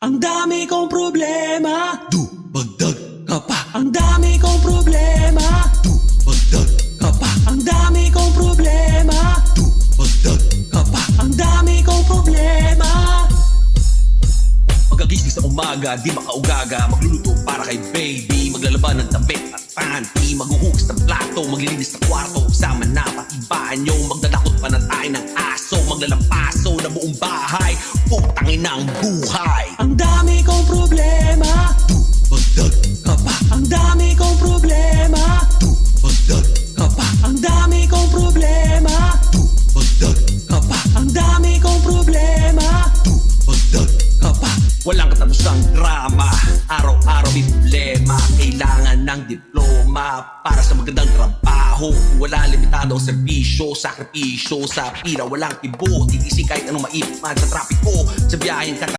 Ang dami kong problema, Bagdag ka pa, ang dami kong problema, bagdag ka pa, ang dami kong problema, bagdag ka pa. ang dami kong problema. Pagkagising sa umaga, di makaugaga, magluluto para kay baby, maglalaban ng damit at panty, maghuhugas ng plato, maglilinis ng kwarto, sama na pati banyo, magdadakot pa ng tayo ng aso, maglalampaso na buong bahay, putangin ng buhay. Ang dami kong problema, Bagdag ka pa, ang dami kong problema, bagdag ka pa, ang dami kong problema, bagdag ka pa, ang dami kong problema. bagdag ka pa. Walang katapusang drama, araw-araw may problema, kailangan ng diploma para sa magandang trabaho. Wala limitado ang serbisyo, sakripisyo sa pira, walang tibo, titisi kahit anong maipan sa trapiko, sa biyahin ka